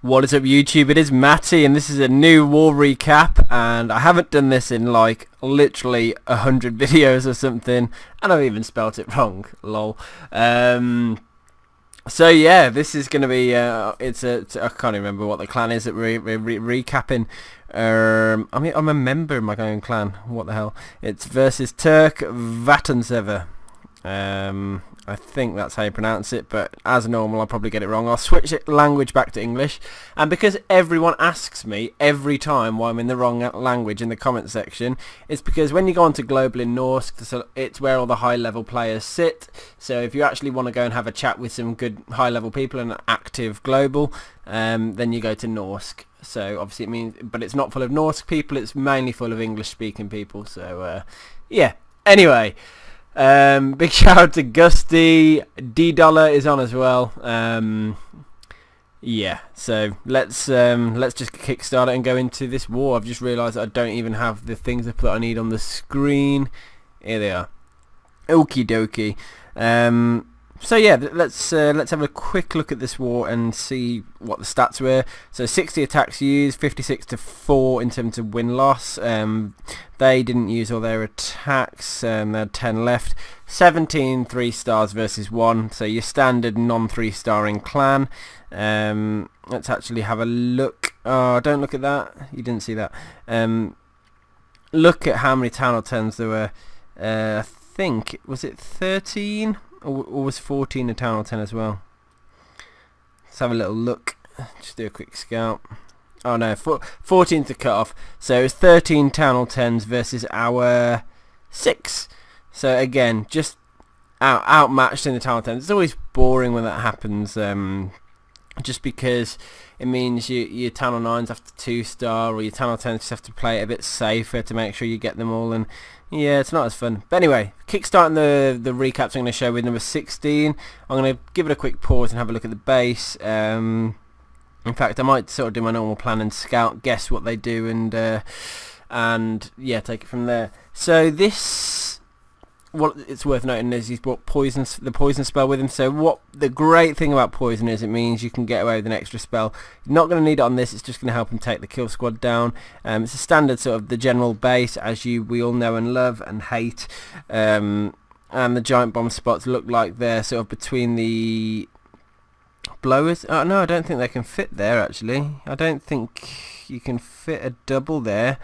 What is up, YouTube? It is Matty, and this is a new war recap, and I haven't done this in like literally 100 videos or something, and I've even spelt it wrong, lol. So yeah, this is going to be, I can't even remember what the clan is that we're recapping. I'm a member of my own clan, what the hell. It's versus Turk Vatansever. I think that's how you pronounce it, but as normal I'll probably get it wrong. I'll switch it language back to English, and because everyone asks me every time why I'm in the wrong language in the comment section, it's because when you go onto Global in Norse, it's where all the high level players sit. So if you actually want to go and have a chat with some good high level people in an active Global, then you go to Norse. So obviously it means, but it's not full of Norse people, it's mainly full of English speaking people. So yeah, anyway. Big shout out to Gusty. D-Dollar is on as well. Yeah, so let's just kickstart it and go into this war. I've just realised that I don't even have the things that I need on the screen. Here they are. Okie dokie. So yeah, let's have a quick look at this war and see what the stats were. So 60 attacks used, 56 to 4 in terms of win-loss. They didn't use all their attacks, they had 10 left. 17 3-stars versus 1, so your standard non-3-starring clan. Let's actually have a look. Oh, don't look at that, you didn't see that. Look at how many Town Hall 10s there were. I think, was it 13? Or was 14 a Town Hall 10 as well? Let's have a little look. Just do a quick scout. Oh no, 14's the cut-off. So it's 13 Town Hall 10s versus our 6. So again, just outmatched in the Town Hall 10s. It's always boring when that happens. Just because it means your Town Hall 9s have to 2-star, or your Town Hall 10s just have to play it a bit safer to make sure you get them all, and yeah, it's not as fun. But anyway, kickstarting the recaps I'm going to show with number 16. I'm going to give it a quick pause and have a look at the base. In fact, I might sort of do my normal plan and scout, guess what they do, and yeah, take it from there. So this, what it's worth noting is he's brought the poison spell with him. So what the great thing about poison is, it means you can get away with an extra spell. You're not going to need it on this, it's just going to help him take the kill squad down. It's a standard sort of the general base, as we all know and love and hate. And the giant bomb spots look like they're sort of between the blowers. Oh no, I don't think they can fit there actually. I don't think you can fit a double there.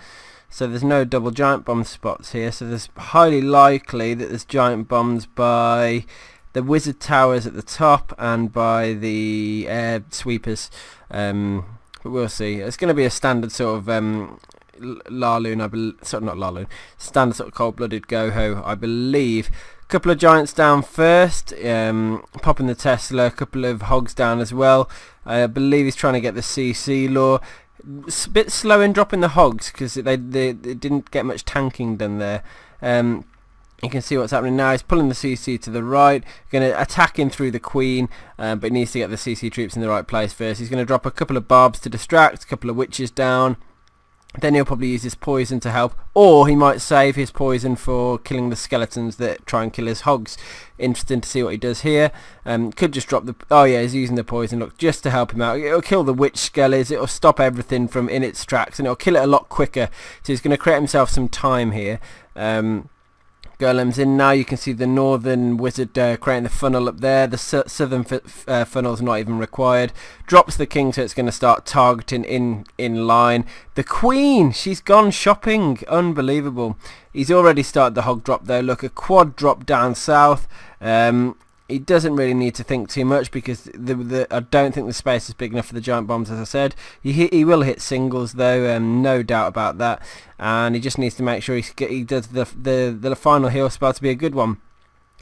So there's no double giant bomb spots here, so there's highly likely that there's giant bombs by the wizard towers at the top and by the air sweepers, but we'll see. It's going to be a standard sort of LaLoon, not LaLoon, standard sort of cold-blooded goho, I believe. A couple of giants down first, popping the Tesla, a couple of hogs down as well. I believe he's trying to get the CC lore. It's a bit slow in dropping the hogs because they didn't get much tanking done there. You can see what's happening now. He's pulling the CC to the right, going to attack him through the queen, but he needs to get the CC troops in the right place first. He's going to drop a couple of barbs to distract, a couple of witches down. Then he'll probably use his poison to help, or he might save his poison for killing the skeletons that try and kill his hogs. Interesting to see what he does here. Could just drop the... Oh yeah, he's using the poison, look, just to help him out. It'll kill the witch skellies, it'll stop everything from in its tracks, and it'll kill it a lot quicker. So he's going to create himself some time here. Golem's in now. You can see the northern wizard creating the funnel up there. The southern funnel's not even required. Drops the king, so it's going to start targeting in line. The queen, she's gone shopping. Unbelievable. He's already started the hog drop though. Look, a quad drop down south. He doesn't really need to think too much because I don't think the space is big enough for the giant bombs, as I said. He will hit singles though, no doubt about that. And he just needs to make sure he does the final heal spell to be a good one.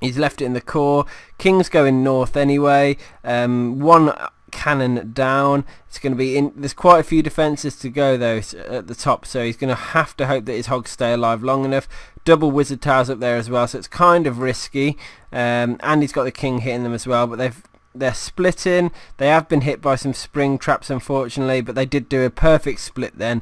He's left it in the core. King's going north anyway. One cannon down. It's going to be in. There's quite a few defences to go though at the top, so he's going to have to hope that his hogs stay alive long enough. Double wizard towers up there as well, so it's kind of risky. And he's got the king hitting them as well, but they're splitting. They have been hit by some spring traps unfortunately, but they did do a perfect split then,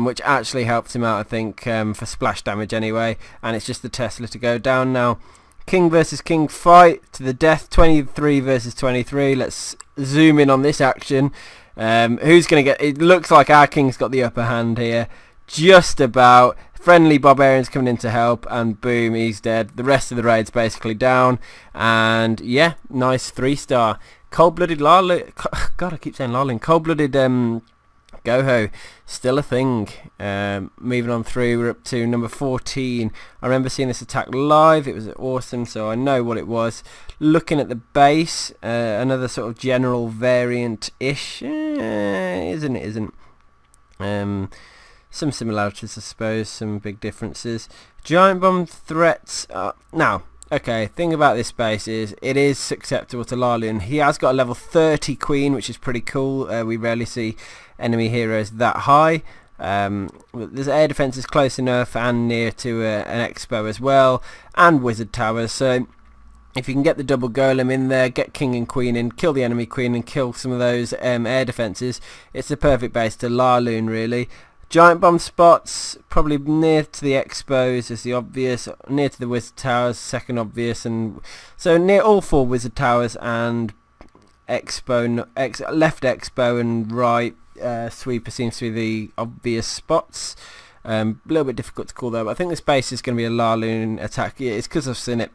which actually helped him out I think, for splash damage anyway. And it's just the Tesla to go down now. King versus king fight to the death, 23 versus 23. Let's zoom in on this action. Who's going to get... It looks like our king's got the upper hand here. Just about. Friendly barbarians coming in to help, and boom, he's dead. The rest of the raid's basically down. And yeah, nice 3-star. Cold-blooded LaLoon. God, I keep saying LaLoon. Cold-blooded goho, still a thing. Moving on through, we're up to number 14. I remember seeing this attack live. It was awesome, so I know what it was. Looking at the base, another sort of general variant-ish. Isn't. Some similarities, I suppose, some big differences. Giant bomb threats. Now, okay, thing about this base is it is susceptible to LaLoon. He has got a level 30 queen, which is pretty cool. We rarely see enemy heroes that high. There's air defense is close enough and near to an expo as well, and wizard towers. So if you can get the double golem in there, get king and queen in, kill the enemy queen and kill some of those air defenses, it's the perfect base to LaLoon, really. Giant bomb spots, probably near to the expos is the obvious, near to the wizard towers, second obvious, and so near all 4 wizard towers and expo, left expo and right sweeper seems to be the obvious spots. A little bit difficult to call though, but I think this base is going to be a LaLoon attack. Yeah, it's because I've seen it.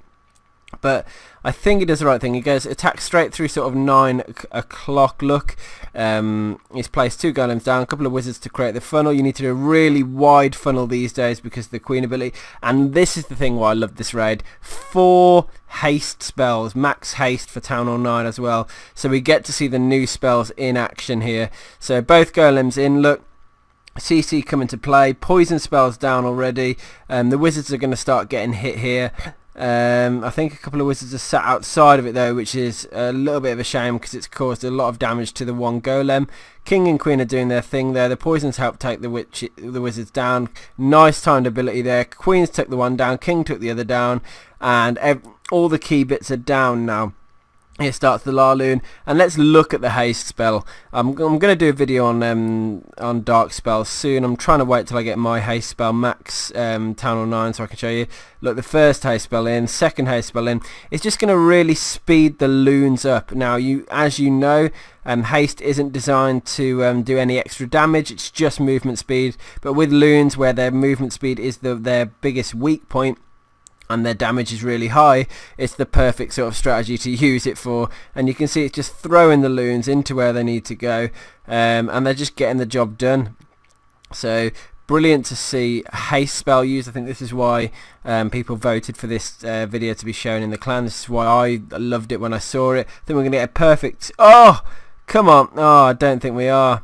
But I think he does the right thing. He goes attack straight through sort of 9 o'clock look. He's placed 2 golems down, a couple of wizards to create the funnel. You need to do a really wide funnel these days because of the queen ability. And this is the thing why I love this raid. 4 haste spells, max haste for Town Hall 9 as well. So we get to see the new spells in action here. So both golems in, look. CC come into play, poison spells down already. The wizards are going to start getting hit here. I think a couple of wizards are sat outside of it though, which is a little bit of a shame because it's caused a lot of damage to the one golem. King and queen are doing their thing there. The poisons help take the wizards down. Nice timed ability there. Queens took the one down, king took the other down, and all the key bits are down now. Here starts the LaLoon, and let's look at the haste spell. I'm going to do a video on dark spells soon. I'm trying to wait till I get my haste spell max Town Hall 9 so I can show you. Look, the first haste spell in, second haste spell in. It's just going to really speed the loons up. Now, as you know, haste isn't designed to do any extra damage. It's just movement speed. But with loons, where their movement speed is their biggest weak point, and their damage is really high, it's the perfect sort of strategy to use it for. And you can see it's just throwing the loons into where they need to go, and they're just getting the job done. So brilliant to see haste spell used. I think this is why people voted for this video to be shown in the clan. This is why I loved it when I saw it. I think we're going to get a perfect... Oh, come on. Oh, I don't think we are.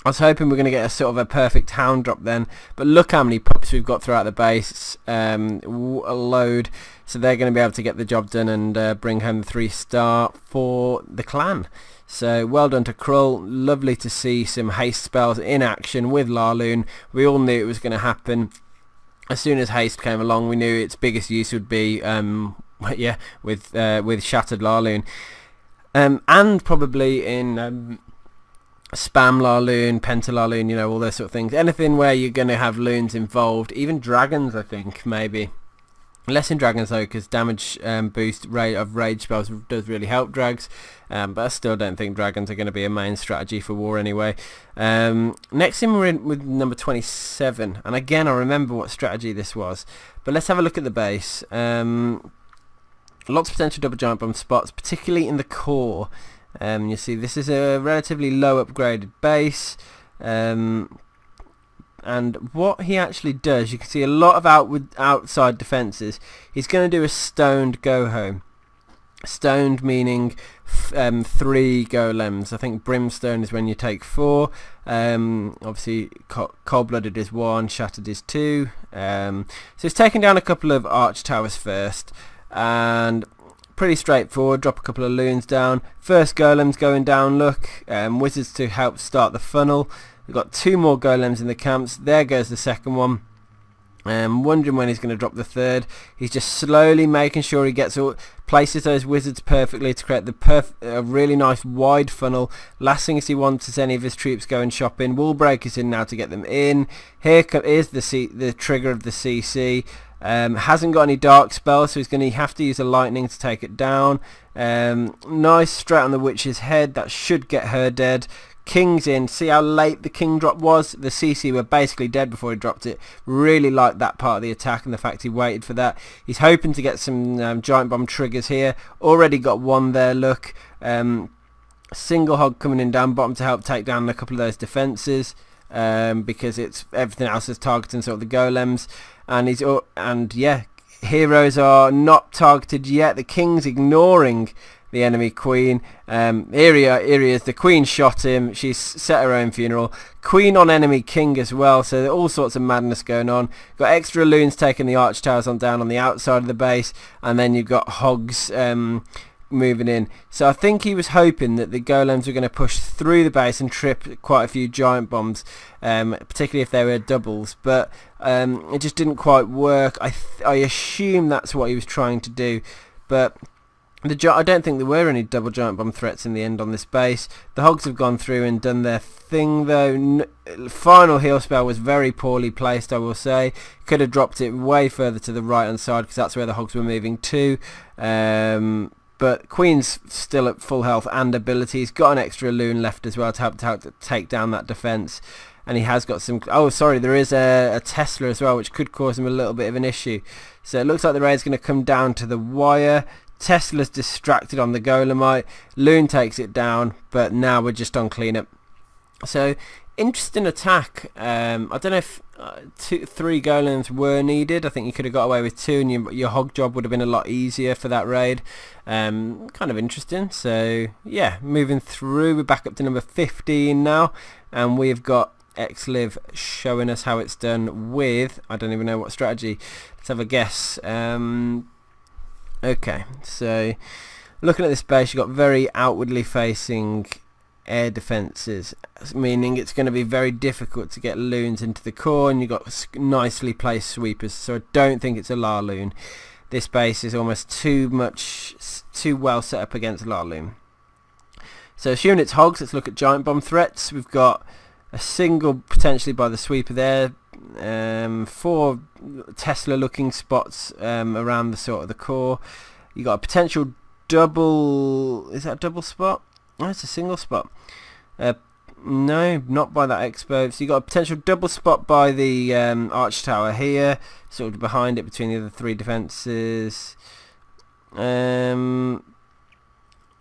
I was hoping we're going to get a sort of a perfect hound drop then, but look how many pups we've got throughout the base, a load, so they're going to be able to get the job done and bring home the 3-star for the clan. So well done to Krull. Lovely to see some haste spells in action with LaLoon. We all knew it was going to happen. As soon as haste came along, we knew its biggest use would be yeah, with Shattered LaLoon, and probably in spam LaLoon, penta LaLoon, you know, all those sort of things. Anything where you're going to have loons involved, even dragons, I think, maybe. Less in dragons though, because damage boost rate of rage spells does really help drags, but I still don't think dragons are going to be a main strategy for war anyway. Next in we're in with number 27, and again I remember what strategy this was, but let's have a look at the base. Lots of potential double giant bomb spots, particularly in the core. You see this is a relatively low upgraded base, and what he actually does, you can see a lot of outside defences. He's going to do a stoned goho. Stoned meaning 3 golems. I think brimstone is when you take 4. Obviously cold-blooded is 1, shattered is 2. So he's taking down a couple of arch towers first, and pretty straightforward. Drop a couple of loons down. First golem's going down, look. Wizards to help start the funnel. We've got 2 more golems in the camps. There goes the second one. Wondering when he's going to drop the third. He's just slowly making sure he places those wizards perfectly to create a really nice wide funnel. Last thing he wants is any of his troops going shopping. Wall breakers in now to get them in. Here is the trigger of the CC. Hasn't got any dark spells, so he's going to have to use a lightning to take it down. Nice straight on the witch's head. That should get her dead. King's in. See how late the king drop was? The CC were basically dead before he dropped it. Really liked that part of the attack and the fact he waited for that. He's hoping to get some giant bomb triggers here. Already got one there, look. Single hog coming in down bottom to help take down a couple of those defences. Because it's everything else is targeting sort of the golems. And yeah, heroes are not targeted yet. The king's ignoring the enemy queen. Here he is. The queen shot him. She's set her own funeral. Queen on enemy king as well, so all sorts of madness going on. Got extra loons taking the arch towers on down on the outside of the base, and then you've got hogs moving in. So I think he was hoping that the golems were going to push through the base and trip quite a few giant bombs, particularly if they were doubles, but it just didn't quite work. I assume that's what he was trying to do, but I don't think there were any double giant bomb threats in the end on this base. The hogs have gone through and done their thing though. Final heal spell was very poorly placed, I will say. Could have dropped it way further to the right hand side because that's where the hogs were moving to. But Queen's still at full health and ability. He's got an extra loon left as well to help to take down that defence. And he has got some... Oh, sorry, there is a Tesla as well, which could cause him a little bit of an issue. So it looks like the raid's going to come down to the wire. Tesla's distracted on the Golemite. Loon takes it down, but now we're just on cleanup. So, interesting attack. I don't know if 3 golems were needed. I think you could have got away with 2 and your hog job would have been a lot easier for that raid. Kind of interesting. So, yeah, moving through. We're back up to number 15 now. And we've got XLiv showing us how it's done with... I don't even know what strategy. Let's have a guess. Okay, so looking at this base, you've got very outwardly facing air defences, meaning it's going to be very difficult to get loons into the core, and you've got nicely placed sweepers, so I don't think it's a LaLoon. This base is almost too well set up against LaLoon. So assuming it's hogs, let's look at giant bomb threats. We've got a single potentially by the sweeper there. 4 Tesla looking spots around the sort of the core. You got a potential double... Is that a double spot? Oh, it's a single spot. No, not by that expo. So you got a potential double spot by the arch tower here, sort of behind it between the other 3 defences. And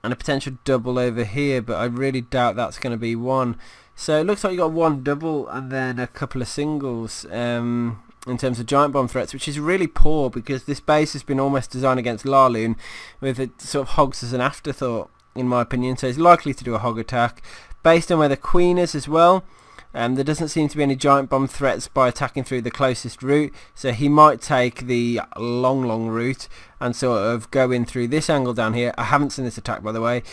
a potential double over here, but I really doubt that's going to be one. So it looks like you got 1 double and then a couple of singles in terms of giant bomb threats, which is really poor because this base has been almost designed against LaLoon with it sort of hogs as an afterthought, in my opinion. So it's likely to do a hog attack based on where the queen is as well. There doesn't seem to be any giant bomb threats by attacking through the closest route, so he might take the long route and sort of go in through this angle down here. I haven't seen this attack, by the way.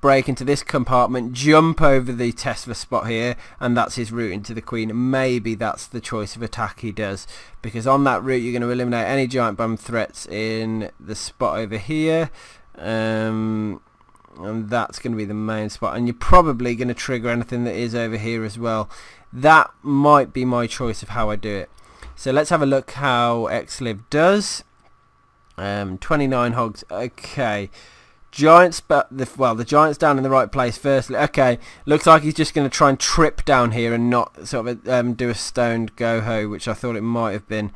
Break into this compartment, jump over the Tesla spot here, and that's his route into the queen. Maybe that's the choice of attack he does, because on that route you're going to eliminate any giant bomb threats in the spot over here, and that's going to be the main spot, and you're probably going to trigger anything that is over here as well. That might be my choice of how I do it. So let's have a look how XLiv does. 29 hogs. Okay. Giants, but the giant's down in the right place firstly. Okay, looks like he's just going to try and trip down here and not sort of do a stoned goho, which I thought it might have been.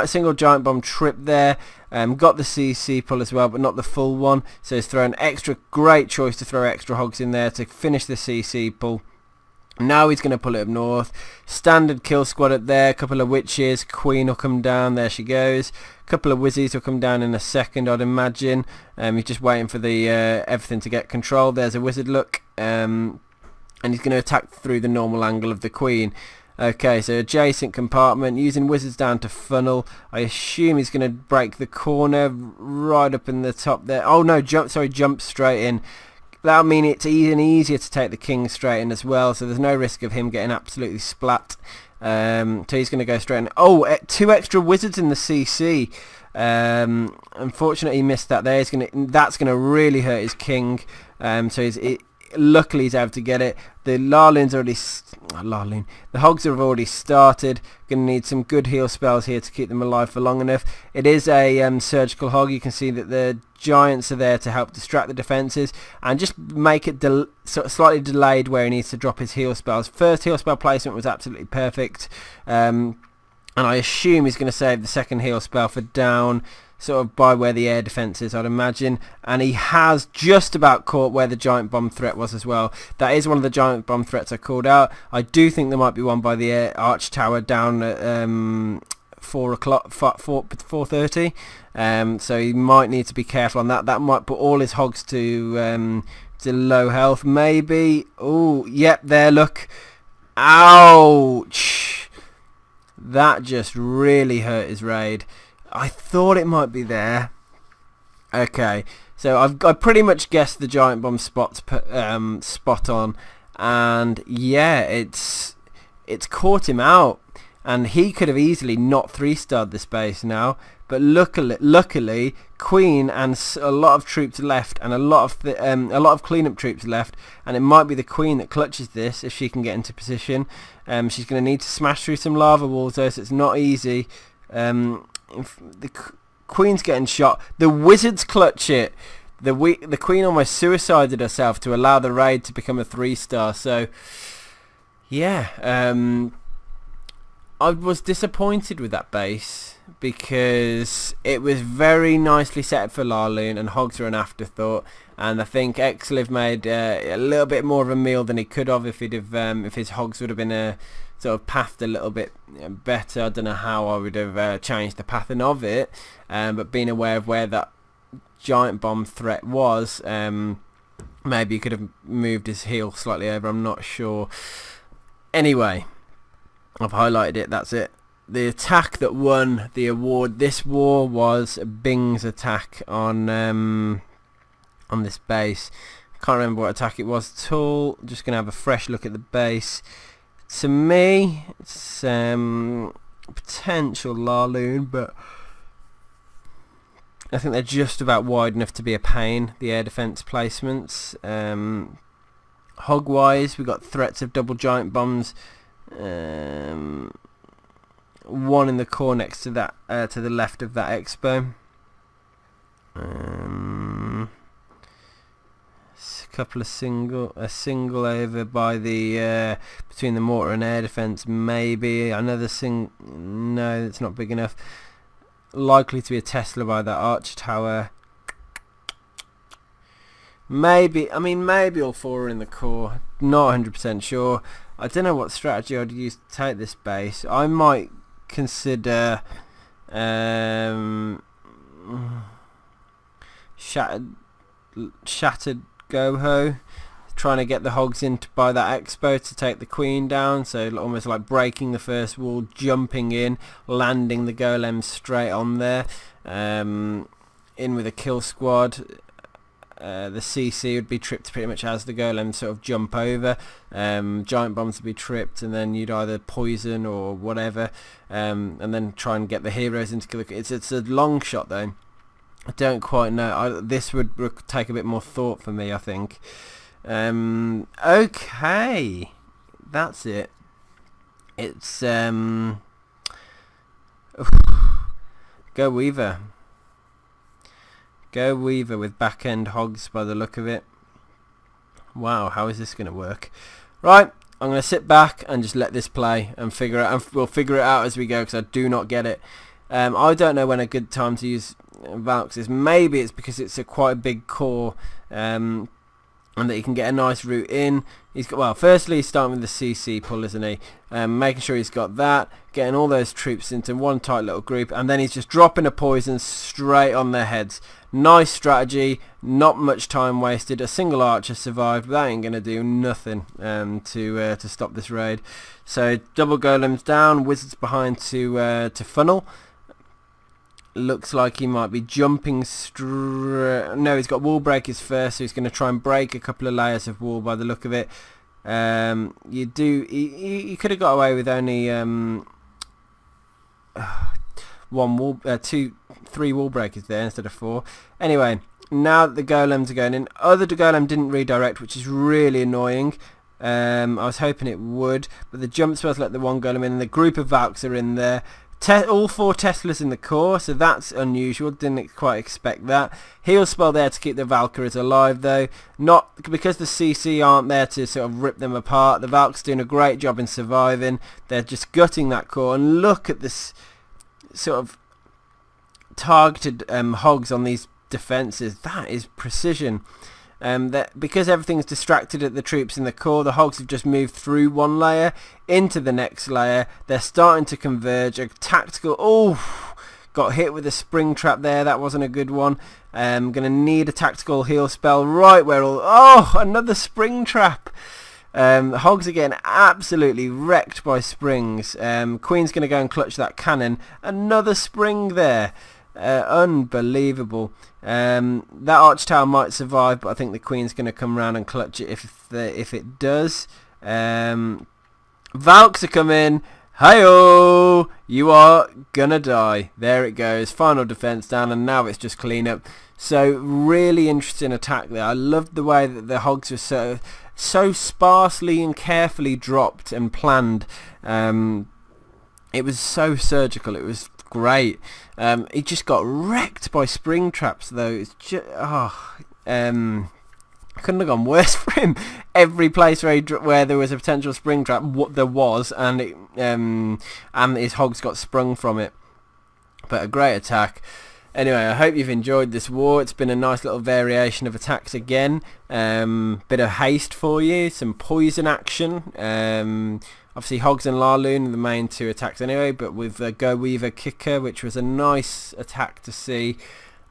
Single giant bomb trip there. Got the CC pull as well, but not the full one. So he's thrown extra. Great choice to throw extra hogs in there to finish the CC pull. Now he's going to pull it up north. Standard kill squad up there. Couple of witches. Queen will come down. There she goes. Couple of wizzies will come down in a second, I'd imagine. He's just waiting for the everything to get controlled. There's a wizard look. And he's going to attack through the normal angle of the queen. Okay, so adjacent compartment. Using wizards down to funnel. I assume he's going to break the corner right up in the top there. Oh no, jump straight in. That'll mean it's even easier to take the king straight in as well, so there's no risk of him getting absolutely splat. So he's going to go straight in. Oh, 2 extra wizards in the CC. Unfortunately he missed that there. That's going to really hurt his king. So luckily he's able to get it. The LaLoon's already... The Hogs have already started. Going to need some good heal spells here to keep them alive for long enough. It is a Surgical Hog. You can see that the Giants are there to help distract the defences and just make it sort of slightly delayed where he needs to drop his heal spells. First heal spell placement was absolutely perfect. And I assume he's going to save the second heal spell for down sort of by where the air defence is, I'd imagine. And he has just about caught where the giant bomb threat was as well. That is one of the giant bomb threats I called out. I do think there might be one by the air arch tower down at 4:30. So he might need to be careful on that. That might put all his hogs to low health, maybe. Oh, yep, there, look. Ouch! That just really hurt his raid. I thought it might be there. Okay, so I pretty much guessed the giant bomb spot on, and yeah, it's caught him out, and he could have easily not 3-starred this base now. But luckily, Queen and a lot of troops left, and a lot of cleanup troops left, and it might be the Queen that clutches this if she can get into position. She's going to need to smash through some lava walls though, so it's not easy. The Queen's getting shot. The Wizards clutch it. The Queen almost suicided herself to allow the raid to become a 3-star. So yeah, I was disappointed with that base because it was very nicely set up for LaLoon, and Hogs are an afterthought. And I think Xliv made a little bit more of a meal than he could have if if his Hogs would have been sort of pathed a little bit better. I don't know how I would have changed the pathing of it, but being aware of where that giant bomb threat was, maybe he could have moved his heel slightly over. I'm not sure. Anyway, I've highlighted it. That's it. The attack that won the award this war was Bing's attack on this base. Can't remember what attack it was at all. Just gonna have a fresh look at the base. To me, it's potential LaLoon, but I think they're just about wide enough to be a pain, the air defence placements. Hog-wise, we've got threats of double giant bombs. One in the core next to that, to the left of that expo. Couple of a single over by the between the mortar and air defence, maybe another no, it's not big enough. Likely to be a Tesla by that arch tower. Maybe all 4 are in the core, not 100% sure. I don't know what strategy I'd use to take this base. I might consider shattered goho, trying to get the Hogs in by that expo to take the Queen down, so almost like breaking the first wall, jumping in, landing the golems straight on there, in with a kill squad. The CC would be tripped pretty much as the golems sort of jump over. Giant bombs would be tripped, and then you'd either poison or whatever, and then try and get the heroes into kill. It's a long shot though. I don't quite know. This would take a bit more thought for me, I think. Okay, that's it. It's Goweave. Goweave with back-end Hogs by the look of it. Wow, how is this going to work? Right, I'm going to sit back and just let this play and figure it out. And we'll figure it out as we go because I do not get it. I don't know when a good time to use Valks is. Maybe it's because it's quite a big core, and that you can get a nice route in. He's got, well, firstly he's starting with the CC pull, isn't he? Making sure he's got that, getting all those troops into one tight little group, and then he's just dropping a poison straight on their heads. Nice strategy, not much time wasted. A single archer survived, but that ain't gonna do nothing to stop this raid. So double golems down, wizards behind to funnel. Looks like he might be jumping straight. No, he's got wall breakers first, so he's going to try and break a couple of layers of wall by the look of it. He could have got away with only three wall breakers there instead of 4. Anyway, now that the golems are going in, other golem didn't redirect, which is really annoying. I was hoping it would, but the jump spells let the one golem in, and the group of Valks are in there. All 4 Teslas in the core, so that's unusual. Didn't quite expect that. Heal spell there to keep the Valkyries alive, though. Not because the CC aren't there to sort of rip them apart. The Valks doing a great job in surviving. They're just gutting that core, and look at this sort of targeted hogs on these defenses. That is precision. Because everything's distracted at the troops in the core, the hogs have just moved through one layer into the next layer. They're starting to converge. A tactical, got hit with a spring trap there. That wasn't a good one. Gonna need a tactical heal spell right where another spring trap. Hogs are getting absolutely wrecked by springs. Queen's gonna go and clutch that cannon. Another spring there. Unbelievable. That arch tower might survive, but I think the Queen's going to come around and clutch it if it does. Valks are coming. Hi-oh! You are gonna die. There it goes. Final defense down, and now it's just clean up. So really interesting attack there. I loved the way that the hogs were so sparsely and carefully dropped and planned. It was so surgical. It was great. He just got wrecked by spring traps, though. It's just couldn't have gone worse for him. Every place where there was a potential spring trap, there was, and his hogs got sprung from it. But a great attack. Anyway, I hope you've enjoyed this war. It's been a nice little variation of attacks again. Bit of haste for you, some poison action. Obviously Hogs and LaLoon are the main 2 attacks anyway, but with Goweave kicker, which was a nice attack to see,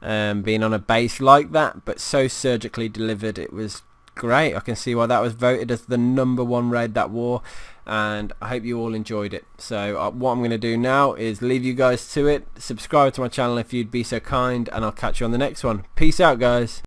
being on a base like that, but so surgically delivered. It was great. I can see why that was voted as the #1 raid that war, and I hope you all enjoyed it. So what I'm going to do now is leave you guys to it. Subscribe to my channel if you'd be so kind, and I'll catch you on the next one. Peace out, guys.